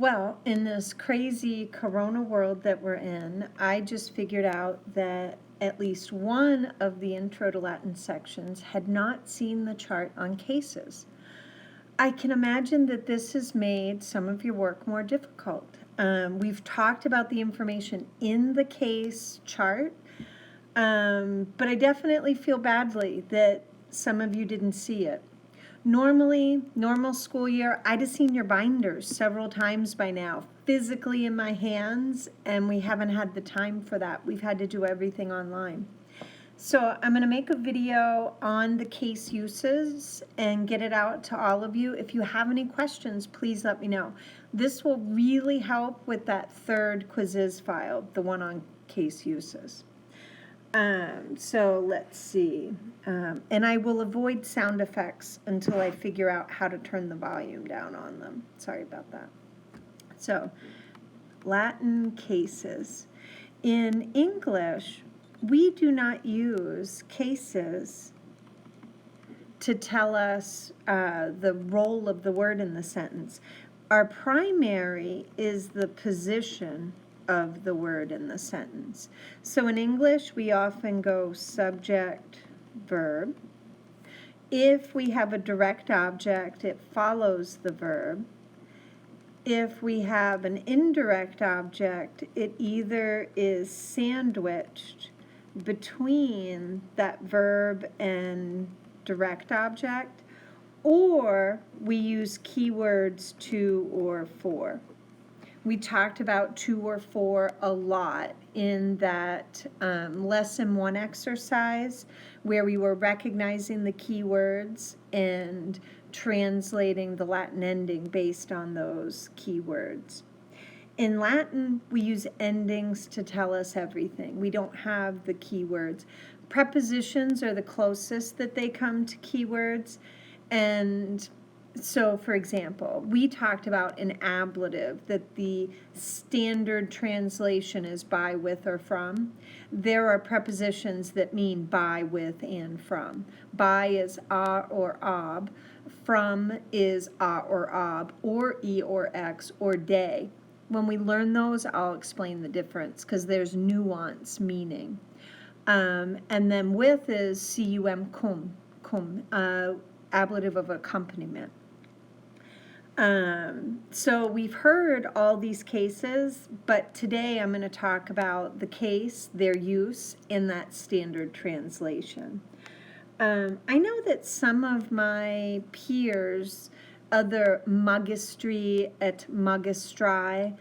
Well, in this crazy corona world that we're in, I just figured out that at least one of the Intro to Latin sections had not seen the chart on cases. I can imagine that this has made some of your work more difficult. We've talked about the information in the case chart, but I definitely feel badly that some of you didn't see it. Normally, normal school year, I'd have seen your binders several times by now, physically in my hands, and we haven't had the time for that. We've had to do everything online. So I'm going to make a video on the case uses and get it out to all of you. If you have any questions, please let me know. This will really help with that third quizzes file, the one on case uses. So let's see. And I will avoid sound effects until I figure out how to turn the volume down on them. Sorry about that. So, Latin cases. In English, we do not use cases to tell us the role of the word in the sentence. Our primary is the position of the word in the sentence. So in English, we often go subject, verb. If we have a direct object, it follows the verb. If we have an indirect object, it either is sandwiched between that verb and direct object, or we use keywords to or for. We talked about to or for a lot in that lesson 1 exercise where we were recognizing the keywords and translating the Latin ending based on those keywords. In Latin, we use endings to tell us everything. We don't have the keywords. Prepositions are the closest that they come to keywords, and so, for example, we talked about an ablative, that the standard translation is by, with, or from. There are prepositions that mean by, with, and from. By is a or ob. From is a or ob, or e or x, or de. When we learn those, I'll explain the difference, because there's nuance meaning. And then with is cum, ablative of accompaniment. So we've heard all these cases, but today I'm going to talk about the case, their use in that standard translation. I know that some of my peers, other magistri et magistri,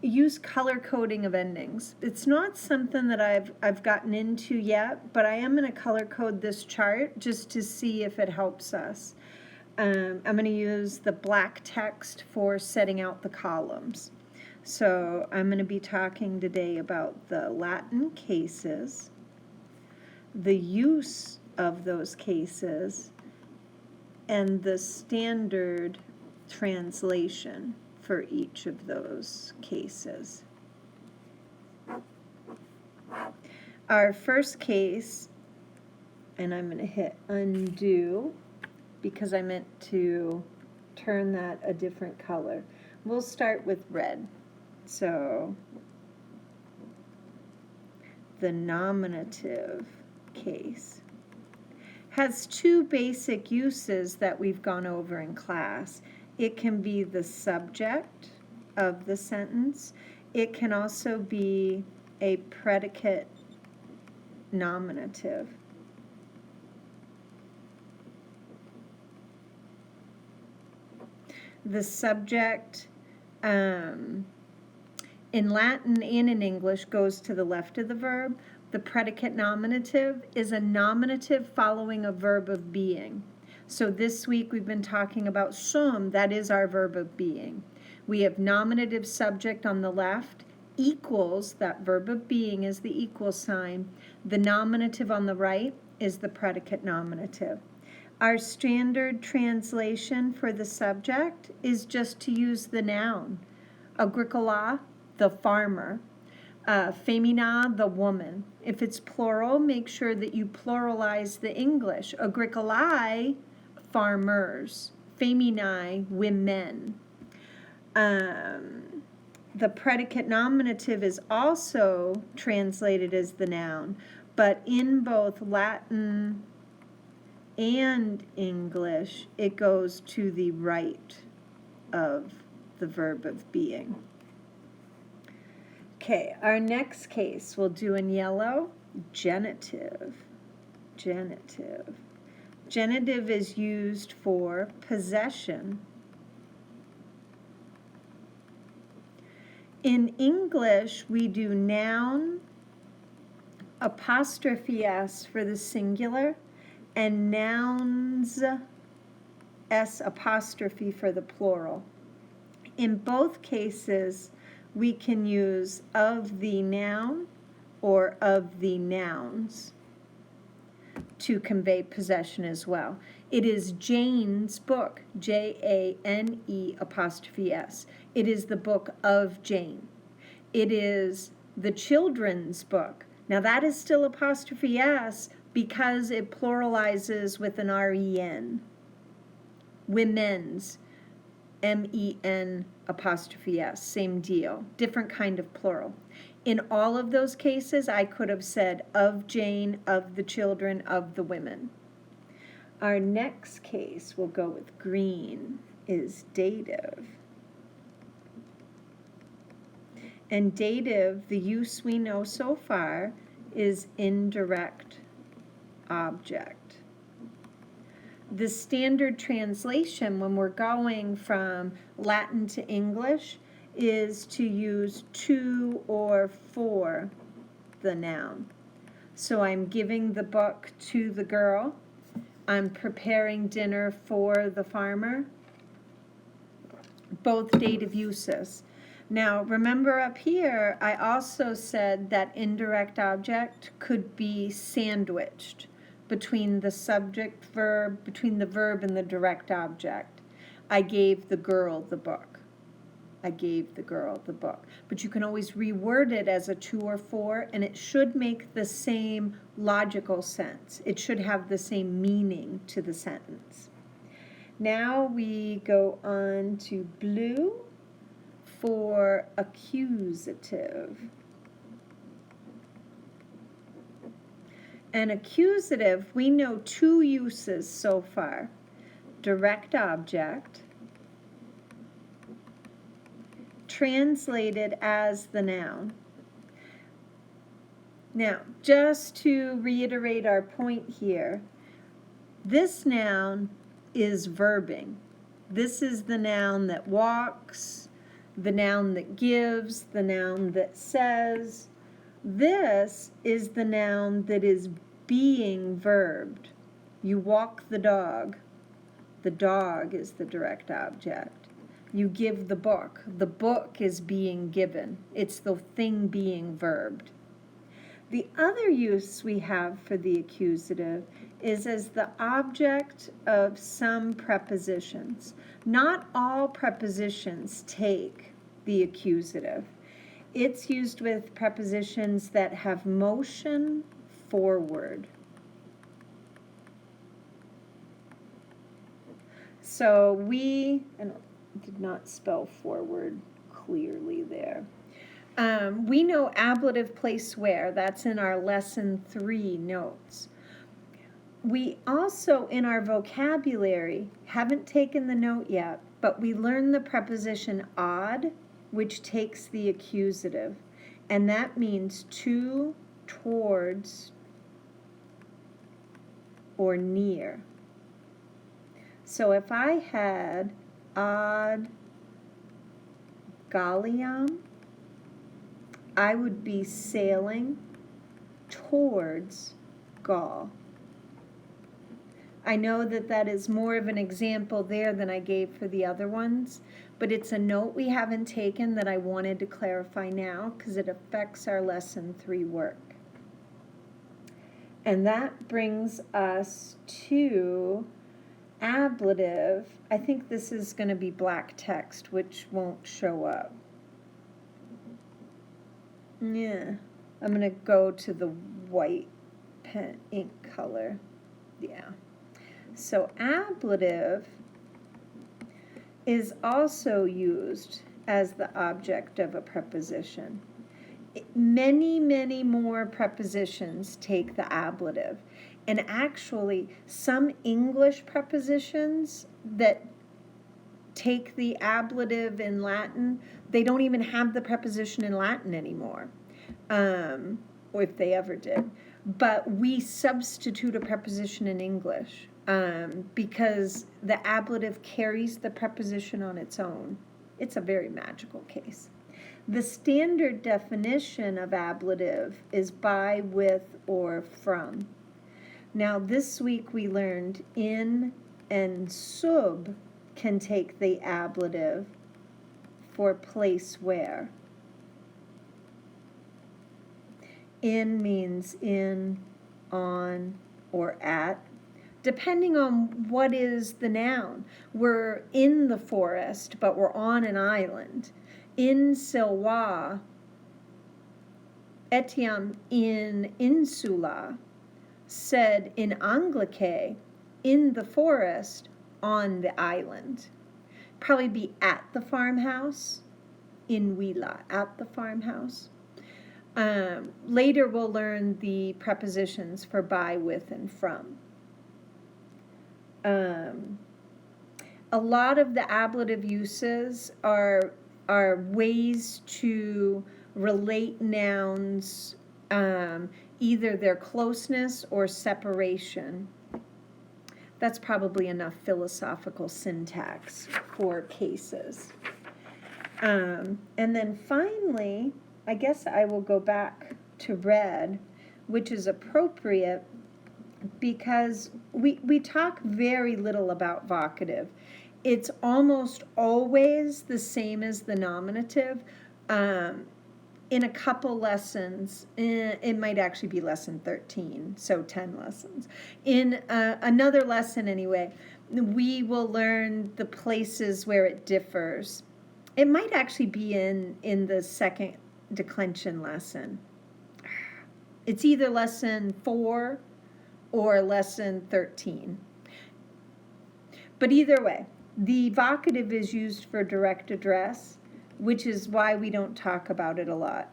use color coding of endings. It's not something that I've gotten into yet, but I am going to color code this chart just to see if it helps us. I'm going to use the black text for setting out the columns. So I'm going to be talking today about the Latin cases, the use of those cases, and the standard translation for each of those cases. Our first case, and I'm going to hit undo, because I meant to turn that a different color. We'll start with red. So the nominative case has two basic uses that we've gone over in class. It can be the subject of the sentence. It can also be a predicate nominative. The subject in Latin and in English goes to the left of the verb. The predicate nominative is a nominative following a verb of being. So this week we've been talking about sum, that is our verb of being. We have nominative subject on the left, equals, that verb of being is the equal sign. The nominative on the right is the predicate nominative. Our standard translation for the subject is just to use the noun. Agricola, the farmer. Femina, the woman. If it's plural, make sure that you pluralize the English. Agricolae, farmers. Feminae, women. The predicate nominative is also translated as the noun, but in both Latin and English, it goes to the right of the verb of being. Okay, our next case we'll do in yellow, genitive. Genitive. Genitive is used for possession. In English, we do noun apostrophe s for the singular and nouns s apostrophe for the plural. In both cases, we can use of the noun or of the nouns to convey possession as well. It is Jane's book, Jane apostrophe s. It is the book of Jane. It is the children's book. Now that is still apostrophe s because it pluralizes with an ren. Women's, men apostrophe s, same deal, different kind of plural. In all of those cases, I could have said of Jane, of the children, of the women. Our next case, we'll go with green, is dative. And dative, the use we know so far, is indirect object. The standard translation when we're going from Latin to English is to use to or for the noun. So I'm giving the book to the girl. I'm preparing dinner for the farmer. Both dative uses. Now, remember up here, I also said that indirect object could be sandwiched between the subject verb, between the verb and the direct object. I gave the girl the book. I gave the girl the book. But you can always reword it as a to or for, and it should make the same logical sense. It should have the same meaning to the sentence. Now we go on to blue for accusative. An accusative, we know two uses so far. Direct object, translated as the noun. Now, just to reiterate our point here, this noun is verbing. This is the noun that walks, the noun that gives, the noun that says. This is the noun that is being verbed. You walk the dog. The dog is the direct object. You give the book. The book is being given. It's the thing being verbed. The other use we have for the accusative is as the object of some prepositions. Not all prepositions take the accusative. It's used with prepositions that have motion forward. So we, and I did not spell forward clearly there. We know ablative place where, that's in our lesson 3 notes. We also, in our vocabulary, haven't taken the note yet, but we learned the preposition odd, which takes the accusative, and that means to, towards, or near. So if I had ad gallium, I would be sailing towards Gaul. I know that that is more of an example there than I gave for the other ones, but it's a note we haven't taken that I wanted to clarify now because it affects our lesson 3 work. And that brings us to ablative. I think this is going to be black text, which won't show up. Yeah, I'm going to go to the white pen ink color. Yeah. So ablative is also used as the object of a preposition. Many, many more prepositions take the ablative. And actually, some English prepositions that take the ablative in Latin, they don't even have the preposition in Latin anymore, or if they ever did. But we substitute a preposition in English because the ablative carries the preposition on its own. It's a very magical case. The standard definition of ablative is by, with, or from. Now, this week we learned in and sub can take the ablative for place where. In means in, on, or at, depending on what is the noun. We're in the forest, but we're on an island. In Silwa, etiam in insula, said in Anglice, in the forest, on the island. Probably be at the farmhouse, in Wheela, at the farmhouse. Later we'll learn the prepositions for by, with, and from. A lot of the ablative uses are ways to relate nouns, either their closeness or separation. That's probably enough philosophical syntax for cases. And then finally, I guess I will go back to red, which is appropriate because we talk very little about vocative. It's almost always the same as the nominative. In a couple lessons, it might actually be lesson 13, so 10 lessons. In another lesson anyway, we will learn the places where it differs. It might actually be in the second declension lesson. It's either lesson 4 or lesson 13. But either way, the vocative is used for direct address, which is why we don't talk about it a lot.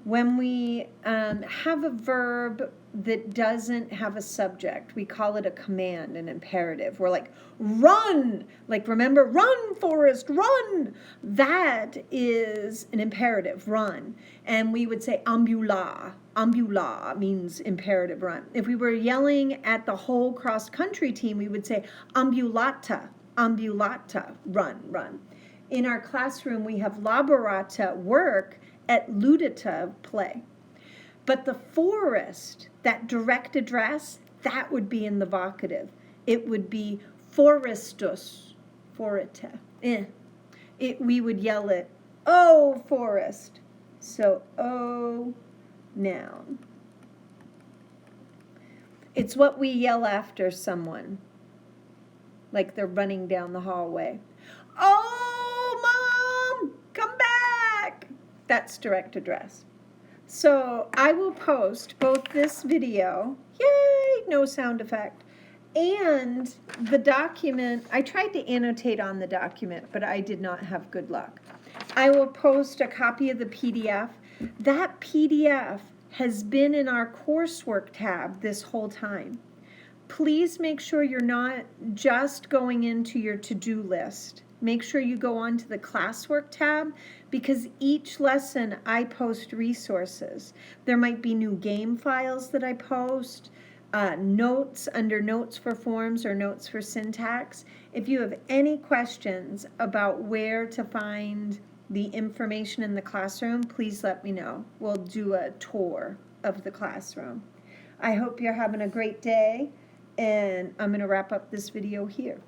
When we have a verb that doesn't have a subject, we call it a command, an imperative. We're like, run! Like, remember, run, Forrest, run! That is an imperative, run. And we would say ambula. Ambula means imperative, run. If we were yelling at the whole cross-country team, we would say ambulata, ambulata, run, run. In our classroom, we have laborata, work, et ludita, play. But the forest, that direct address, that would be in the vocative. It would be forestus, forete. We would yell it, oh, forest. So, oh, noun. It's what we yell after someone, like they're running down the hallway. Oh, Mom, come back. That's direct address. So I will post both this video, yay, no sound effect, and the document. I tried to annotate on the document, but I did not have good luck. I will post a copy of the PDF. That PDF has been in our coursework tab this whole time. Please make sure you're not just going into your to-do list. Make sure you go on to the classwork tab because each lesson I post resources. There might be new game files that I post, notes under notes for forms or notes for syntax. If you have any questions about where to find the information in the classroom, please let me know. We'll do a tour of the classroom. I hope you're having a great day, and I'm going to wrap up this video here.